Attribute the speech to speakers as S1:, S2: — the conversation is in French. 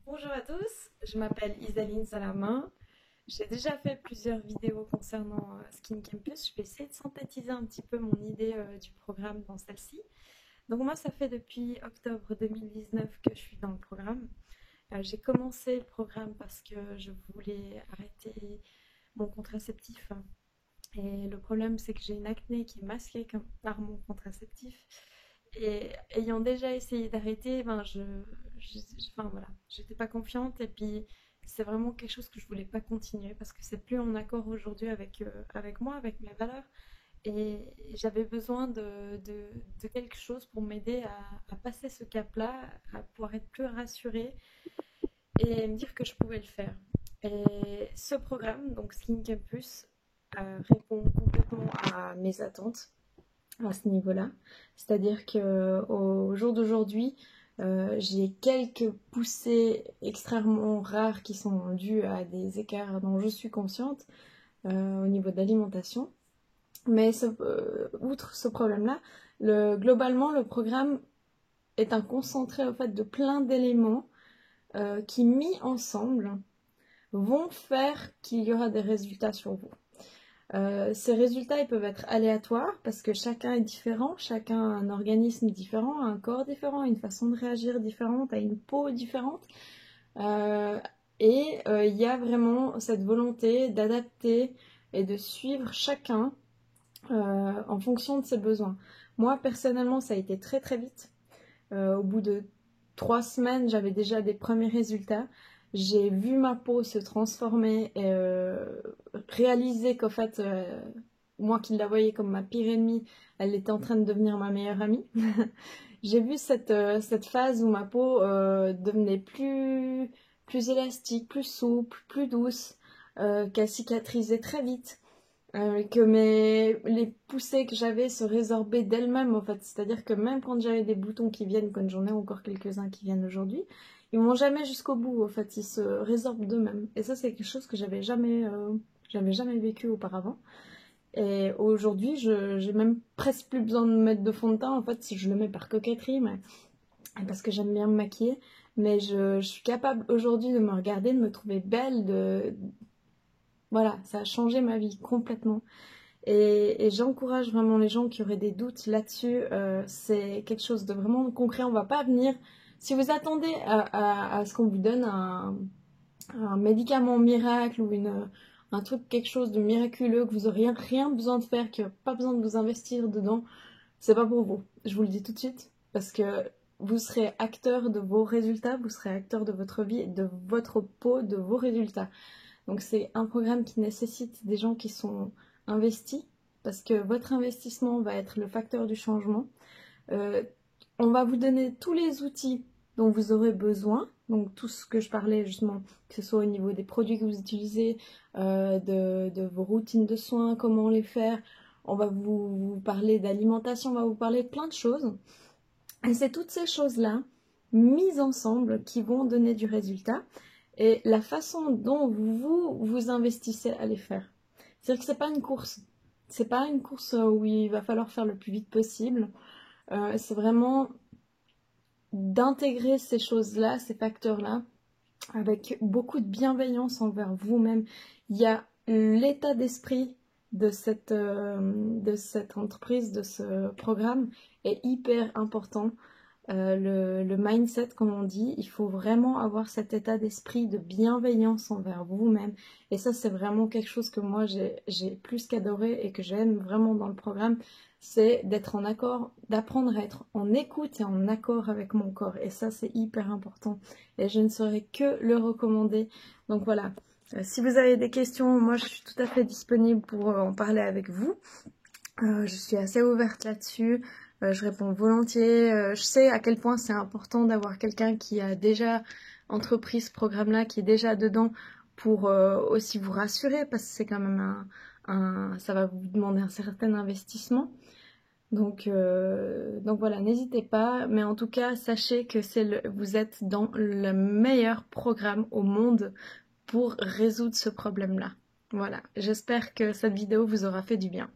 S1: Bonjour à tous, je m'appelle Isaline Salamin. J'ai déjà fait plusieurs vidéos concernant Skin Campus. Je vais essayer de synthétiser un petit peu mon idée du programme dans celle-ci. Donc moi, ça fait depuis octobre 2019 que je suis dans le programme. J'ai commencé le programme parce que je voulais arrêter mon contraceptif. Et le problème, c'est que j'ai une acné qui est masquée par mon contraceptif. Et ayant déjà essayé d'arrêter, enfin voilà, j'étais pas confiante et puis c'est vraiment quelque chose que je voulais pas continuer parce que c'est plus en accord aujourd'hui avec moi, avec mes valeurs. Et j'avais besoin de quelque chose pour m'aider à passer ce cap-là, à pouvoir être plus rassurée et me dire que je pouvais le faire. Et ce programme, donc Skin Campus, répond complètement à mes attentes à ce niveau-là. C'est-à-dire qu'au jour d'aujourd'hui, j'ai quelques poussées extrêmement rares qui sont dues à des écarts dont je suis consciente au niveau de l'alimentation. Mais outre ce problème-là, globalement, le programme est un concentré en fait, de plein d'éléments qui, mis ensemble, vont faire qu'il y aura des résultats sur vous. Ces résultats ils peuvent être aléatoires parce que chacun est différent, chacun a un organisme différent, un corps différent, une façon de réagir différente, a une peau différente. Il y a vraiment cette volonté d'adapter et de suivre chacun en fonction de ses besoins. Moi personnellement ça a été très très vite. Au bout de 3 semaines j'avais déjà des premiers résultats. J'ai vu ma peau se transformer et réaliser qu'en fait, moi qui la voyais comme ma pire ennemie, elle était en train de devenir ma meilleure amie. J'ai vu cette phase où ma peau devenait plus élastique, plus souple, plus douce, qu'elle cicatrisait très vite. Que les poussées que j'avais se résorbaient d'elles-mêmes en fait. C'est-à-dire que même quand j'avais des boutons qui viennent, comme j'en ai encore quelques-uns qui viennent aujourd'hui, ils vont jamais jusqu'au bout en fait, ils se résorbent d'eux-mêmes. Et ça c'est quelque chose que j'avais jamais vécu auparavant. Et aujourd'hui, j'ai même presque plus besoin de mettre de fond de teint en fait, si je le mets par coquetterie, mais parce que j'aime bien me maquiller. Mais je suis capable aujourd'hui de me regarder, de me trouver belle, voilà, ça a changé ma vie complètement. Et j'encourage vraiment les gens qui auraient des doutes là-dessus. C'est quelque chose de vraiment concret. On va pas venir. Si vous attendez à ce qu'on vous donne un médicament miracle ou un truc, quelque chose de miraculeux, que vous n'auriez rien besoin de faire, qu'il n'y a pas besoin de vous investir dedans, c'est pas pour vous. Je vous le dis tout de suite. Parce que vous serez acteur de vos résultats, vous serez acteur de votre vie, de votre peau, de vos résultats. Donc c'est un programme qui nécessite des gens qui sont investis, parce que votre investissement va être le facteur du changement. On va vous donner tous les outils dont vous aurez besoin, donc tout ce que je parlais justement, que ce soit au niveau des produits que vous utilisez, de vos routines de soins, comment les faire. On va vous parler d'alimentation, on va vous parler de plein de choses. Et c'est toutes ces choses-là, mises ensemble, qui vont donner du résultat. Et la façon dont vous investissez à les faire. C'est-à-dire que c'est pas une course. C'est pas une course où il va falloir faire le plus vite possible. C'est vraiment d'intégrer ces choses-là, ces facteurs-là, avec beaucoup de bienveillance envers vous-même. Il y a l'état d'esprit de cette entreprise, de ce programme est hyper important. Le mindset, comme on dit, il faut vraiment avoir cet état d'esprit de bienveillance envers vous-même. Et ça, c'est vraiment quelque chose que moi, j'ai plus qu'adoré et que j'aime vraiment dans le programme. C'est d'être en accord, d'apprendre à être en écoute et en accord avec mon corps. Et ça, c'est hyper important. Et je ne saurais que le recommander. Donc voilà. Si vous avez des questions, moi, je suis tout à fait disponible pour en parler avec vous. Je suis assez ouverte là-dessus. Je réponds volontiers. Je sais à quel point c'est important d'avoir quelqu'un qui a déjà entrepris ce programme-là, qui est déjà dedans pour aussi vous rassurer parce que c'est quand même ça va vous demander un certain investissement. Donc voilà, n'hésitez pas. Mais en tout cas, sachez que vous êtes dans le meilleur programme au monde pour résoudre ce problème-là. Voilà, j'espère que cette vidéo vous aura fait du bien.